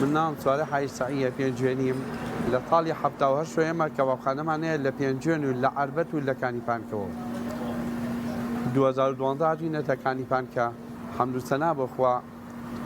من نام سواري حي سعية بينجوانيم لطالي حبتا وهشو يما كبابخانه معناه لا بينجوان ولا عربت ولا كانيبان كو 2012 هاتوینە تا کانیپانکە حەمد و سەنا بۆخوا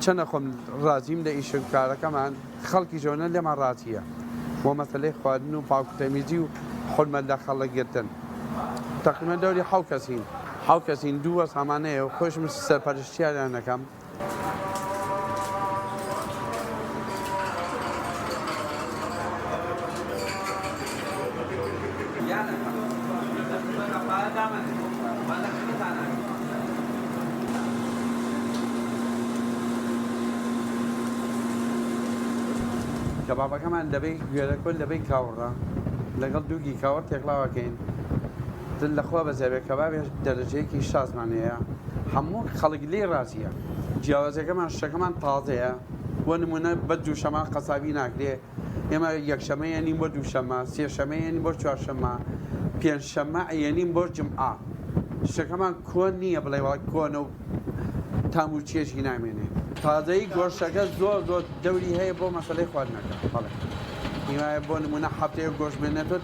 چەنە خۆم ڕازیم لە ئیش کارەکەمان خەڵکی ژۆنە لێمان ڕازیە بۆ مەسەلەی خواردن و پاکوتەمیزی و حرمەت لە خەڵکگرتن تقریبا دەوری حەو کەسین دووە سامانەیە و خۆشم سەرپەرشتیاریان دەکەم کەبابەکەمان دەبێت گوێرەکۆل دەبێت کاوڕە لەگەڵ دووگی کاوە تێکڵاوەکەین دل لەخوا بەزەبێت کەبابێت دەرەجەیەکی شازمانەیە هەموو خەڵک لێ ڕازیە جیاوازەکەمان شتەکەمان تازەیە بۆ نمونە بە دووشەمە قەسابی ناکرێ ئێمە یەکشەمە یەنیم بۆ دووشەمە سێشەمە یەنیم بۆ چوارشەمە پێنجشەمە یەنیم بۆ جمعە شتەکەمان کۆن نییە بڵێ کۆنە و تام و چێژی نامێنێ تازەی گۆشتەکە زۆر دەوری هەیە بۆ مەسەلەی خواردنەکە بەڵێ هیوایە بۆ نمونە هەفتەیە گۆشت بێنێتەوە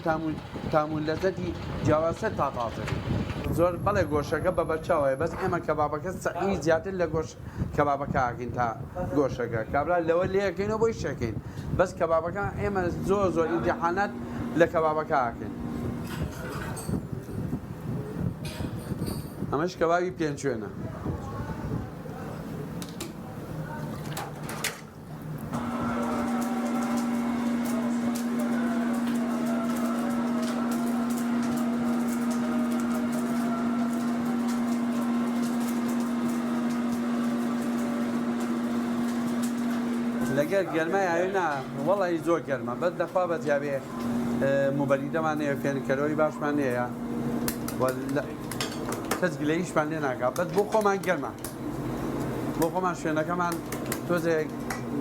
تام و لەزەتی جیاوازە تا تازەی زۆر بەڵێ گۆشتەکە بە بەرچاوەیە بەس ئێمە کەبابەکە سەعی زیاتر لە گۆشت کەبابەکە ئاکەین تا گۆشتەکە کابرا لەوە لێەکەینەوە بۆی شەکەین بەس کەبابەکە ئێمە زۆر ئیمتیحانات لە کەبابەکە ئاکەین ئەمەش کەبابی پێنجوێنە لەگەر گەرمای ئاوێنا وەڵی زۆر گەرمە بەس دەخوا بەجیابێ موبەریدەمان هەیە فێنکەرەوەی باشمان هەیە کەس گلەییشمان لێ ناکات بەس بۆ خۆمان گەرمە بۆ خۆمان شوێنەکەمان تۆزێ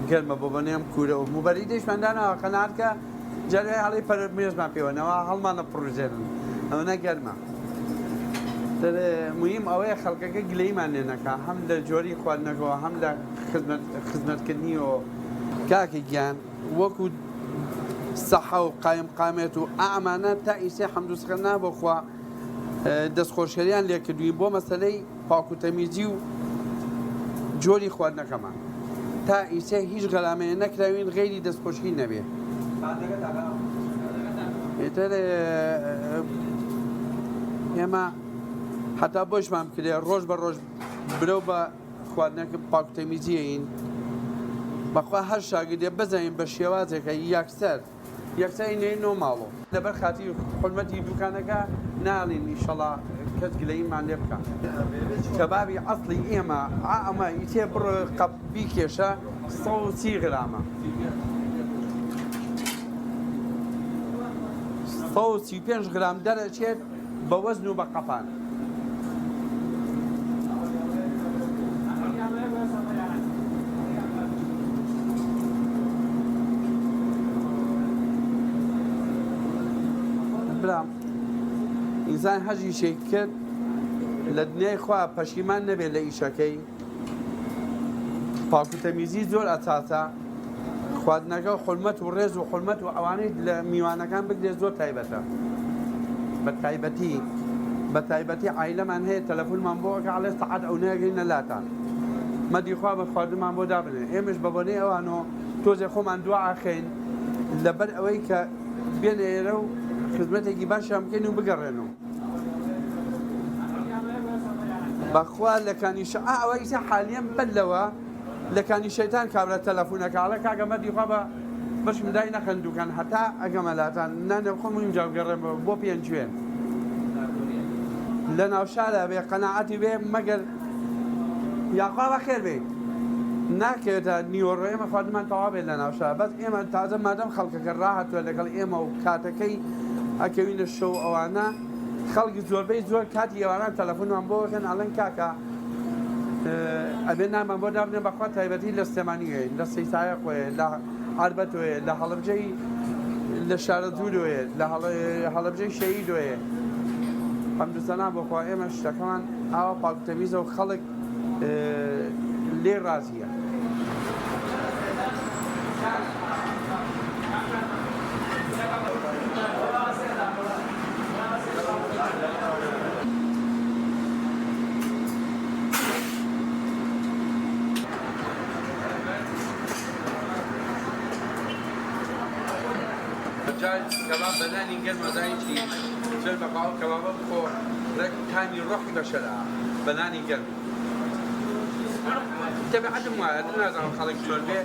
گەرمە بۆ بەنێم کوورە و موبەریدەیشمان داناوە قەناعەتکە جارێ هەڵی مێژمان پێوەنەوە هەڵمانە پڕژێنن ئەوە گەرمە مهم ئەوەیە خەڵکەکە گلەیمان لێ نەکا هەم لە جۆری خواردنەکەەوە هەم لە خزمەتکردنی و کاکی گیان وەکو سەحە و قامێت و ئامانە تا ئیسێ حەمد و سخەنا بۆخوا دەستخۆشەریان لێکردوین بۆ مەسەلەی پاکوتەمیزی و جۆری خواردنەکەمان تا ئیسێ هیچ غەلامەیە نەکراوین غەیری دەستخۆشی نەبێ ئێتر ئێمە حتا بۆشمان کرێ ڕۆژ بە ڕۆژ برەو بە خواردنەکە پاکوتەمیزیین بەخوا هەر شاگردێ بزانین بە شێوازێکە یەکسەر نێنەوە ماڵۆ لەبەر خاتی حرمەتی دوکانەکە ناڵین ئیشەڵا کەس گلەییمان لێ بکە کەبابی ئەسڵی ئێمە ئەمە ئیتێ بڕۆ قەبی کێشە 130 غرامە 135 غرام دەرەچێت بە وەزن و بە قەپان ئینسان هەژی شێک کرد لە دنیای خوا پەشیمان نەبێت لە ئیشەکەی پاکوتەمیزی زۆر ئەساسە خواردنەکە و حرمەت و ڕێز و حرمەت و ئەوانەی لە میوانەکان بگرێت زۆر تایبەتە بە تایبەتی عایلەمان هەیە تەلەفۆنمان بۆکە عەڵێ سەعات ئەو نەگەینە لاتان مەدیخوا بە خواردنمان بۆ دابنێ ئێمەش بە بۆنەی ئەوانەوە تۆزێ خۆمان دوعاخەین لەبەر ئەوەی کە بێنە ئێرە و خزمەتێکی باشیان بکەین و بگەڕێنەوە بەخوا لە کانیشە ئەوەی حالیان بەلەوە لە کانیشەیتان کابرا تەلەفۆنەکەڵە کاگە مەدیخوا بە بەشم دای نەخەن دوکان هەتا ئەگەمەلاتان نانە خۆم اینجا بگەڕێمەوە بۆ پێنجوێن لە ناوشارە بێ قەناعەتی بێ مەگەر یاخوا بەخێر بێ ناکەوێتە نیوەڕۆ ئێمە خواردنمان تەواو بێت لە ناوشار بەس ئێمە تازە مادەم خەڵکەکە ڕاهاتوە لەگەڵ ئێمە و کاتەکەی ئەکەوینە شەو ئەوانە خەڵکی زۆربەی زۆر کاتی ئێوانان تەلەفۆنمان بۆ بکەن ئەڵێن کاکە ئەبێ نامان بۆ دابنێ بەخوا تایبەتی لە سلێمانیەیە لە سەیسایەقۆیە لە عەربەتۆیە لە هەڵەبجەی لە شارە دوورۆیە لە هەڵەبجەی شەهیدۆیە حەمدوسەنا بۆخوا ئێمە شتەکەمان ئاوا پاکوتەمیزە و خەڵک لێ ڕازیە جاي كباب بداني قد ما زين شيء شل بقاو كباب بخو لك ثاني روحي بشلها بداني قد تبع عدم واحد نازل خلق شلون بيه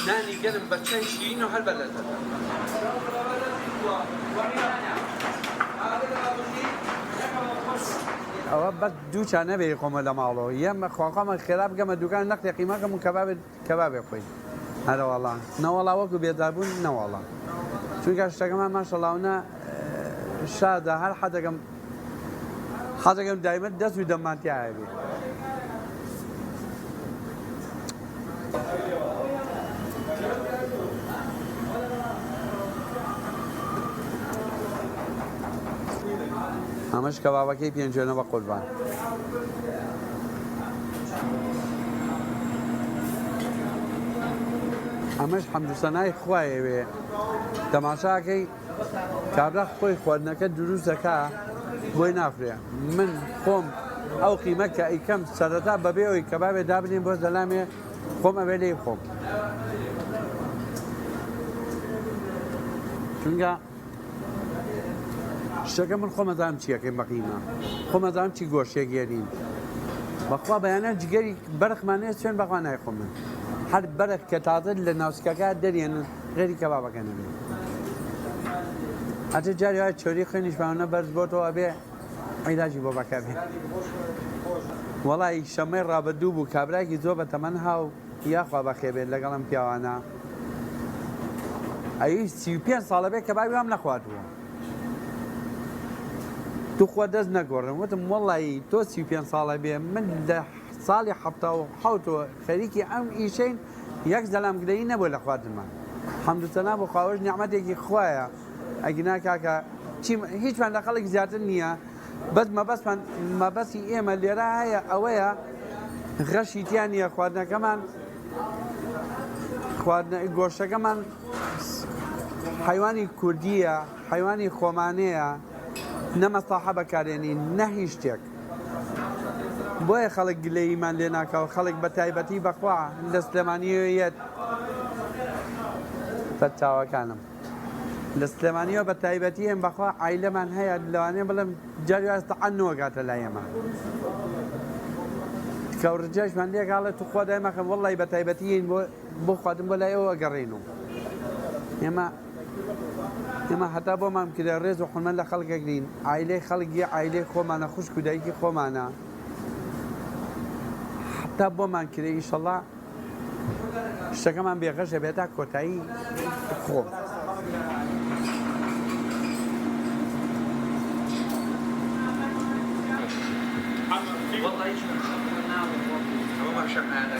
ناني قد بتشي شيء إنه هالبلد أو بس دوش أنا بيقوم ولا معلو يوم خواقة من خلاف كم الدكان نقد قيمة كم كباب يقوي هذا والله نا والله وقو بيضربون نا والله چون که اشتغام ما شاء الله اونا شاده هر حدا كم دائما دست بدم مانتي عادي همش کبابا کی پینجانه با قربان همش حمد سنای خوایه تماشا کی کابرا خوی خواردنەکە دروستەکە بۆی نافرێ من خۆم ئەو قیمە کە ئەیکەم سەرەتا بەبێ ئەوی کەبابێ دابنین بۆ دەلامێ خۆم ئەوێ لێی خۆم چونکە شتەکە من خۆم ئەزانم چیەکەین بە قیمە خۆم ئەزانم چی گۆشتێک گێرین بەخوا بەیانە جگەری بەرقمانەیە سوێن بەخوا نایخۆم من هەر بەرق کە تازە لە ناوسکەکە دەرێنن غێری کەبابەکە نەبێ حتی جاری های چوری خونیش باونه برز بود و آبی علاجی با بکبی. والله شمای رابطو بو کبره کی زوبه تمن هاو یا خواب خیبه لگلم پیاوانه. ای 35 ساله به کبابی هم نخواد بو. تو خود از نگورم وقتم والله تو 35 ساله به من ده سالی حبته و حوتو خریکی ام ایشین یک زلم گدایی نبود خواد من. الحمدلله بو خواهش نعمتی کی خواهی. ئەگینا کاکە هیچ من لە خەڵک زیاتر نییە بەس مەبەسی ئێمە لێرە هەیە ئەوەیە غەشی تیان نییە خواردنەکەمان گۆشتەکەمان حیوانی کوردیە حیوانی خۆمانەیە نەمەساحە بەکارێنین نە هیچ شتێک بۆیە خەڵک گلەییمان لێ ناکەوە خەڵک بە تایبەتی بەخوا لە سلێمانیەت بەچاوەکانم لە سلێمانیەوە بە تایبەتی ئێم بەخوا عایلەمان هەیە لەوانەیە بڵێم جاری ئەستا عەنوەگاتە لای ئێمە کەوڕجەشمان لێکاڵێت تو خوا دایمەکەم وەڵڵی بە تایبەتیین بۆ خواردن بۆ لای ئەوە گەڕێنەوە ئێمە هەتا بۆمان کردە ڕێز و حونمەن لە خەڵکێکرین عایلەی خەڵکی عایلەی خۆمانە خوشک و دایکی خۆمانە هەتا بۆمان کرێ ئیشەڵڵا شتەکەمان بێغەشە بێتە کۆتایی خۆم والله ايش هو ما شفنا هذا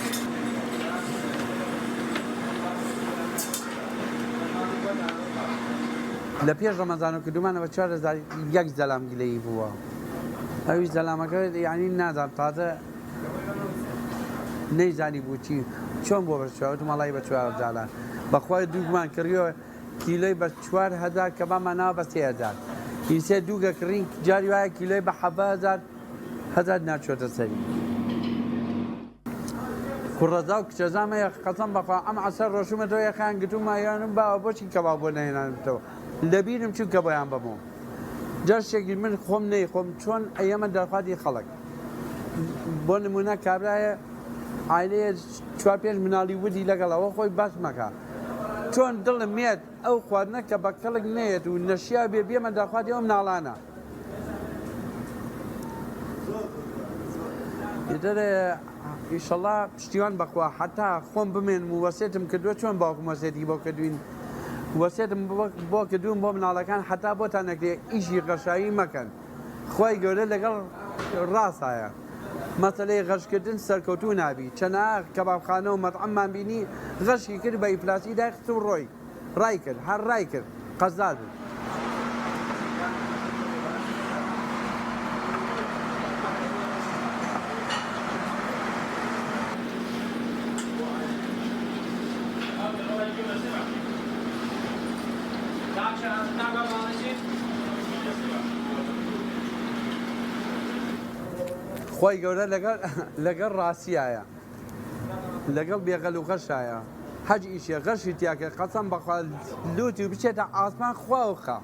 لە پێش ڕەمەزان و کردومانەوە 4,000 یەک زەلام گلەیی بووە ئەویش زەلامەکە یعنی نازانم تازە نەیزانی بوو چی چۆن بۆ بەرچاوت مەڵی بە 4,000 بەخوای دووگمان کڕیەوە کیلۆی بە 4,000 کە بامان ناوە بە 3,000 ئیسێ دووگە کڕین جاری وایە کیلۆی بە 7,000 هەزار ناچۆتە سەری کوڕەزا و کچەزامەیە قەسەم بەخوا ئەم عەسەر ڕۆژومەتەوە یەخیان گرتومایانم باوە بۆچی کەباب بۆ نەهێنانتەوە لەبیرم چوو کە بۆیان بەمەوە جا شتێکی من خۆم نەیخۆم چۆن ئەیەمە دەرخواتی خەڵک بۆ نمونە کابرایە عایلەیە 4-5 مناڵی ودی لەگەڵەوە خۆی باس مەکە چۆن دڵم مێت ئەو خواردنە کە بە کەڵک نەیەت و نەشیا بێ بێمە دەرخواتی ئەو مناڵانە ئیتر ئیشەڵڵا پشتیوان بەخوا حتا خۆم بمێن و وەسێتم کردووە چۆن باوکم وەسێتی بۆ کردوین وەسێتم بۆ کردوون بۆ مناڵەکان حتا بۆتان نەکرێ ئیشی غەشایی مەکەن خۆی گەورە لەگەڵ ڕاستایە مەسەلەی غەشکردن سەرکەوتوو نابی چەنە کەبابخانە و مەطعەممان بینی غەشی کرد بە ئیفلاسی داخست و ڕۆی ڕای کرد هەر ڕای کرد قەزار بوو خۆی گەورە لەگەڵ ڕاستیایە لەگەڵ بێغەل و غەشایە حەج ئیشێ غەشی تیاکە قەسەم بەخوا لوتی و بچێتە ئاسمان خواوخە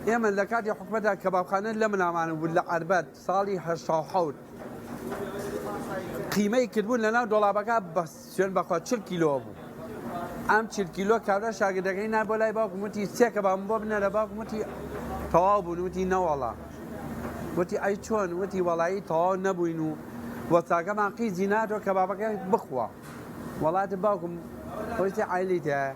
ئێمە لە کاتی حکومەتە کەبابخانە لە منامانە بوو لە عەربەت ساڵی هەشتا قیمەی کردبوون لەناو دۆڵابەکە بە سوێن بەخوا 40 کیلۆ بوو ئەم 40 کیلۆ کابرا شاگردەکەی نا بۆ لای باوکم وتی سێ کەباب بۆ بنەرە باوکم وتی تەواو بوون وتی نەوەڵا وتی ئەی چۆن وتی وەڵایی تەواو نەبووین و وەستاکەمان قیزی ناتۆ کەبابەکە بخوە وڵاتی باوکم خۆشتی عایلی تایە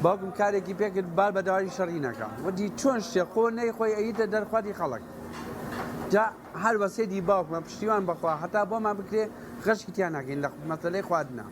باوکم کارێکی پێکرد بار بە داوای شەڕی نەکە وتی چۆن شتێ خۆ نەیخۆی ئەیتە دەرخواتی خەڵک جا هەر وەسێدی باوکمە پشتیوان بخوا هەتا بۆمان بکرێ غەشی تیان ناکەین لە مەسەلەی خواردنە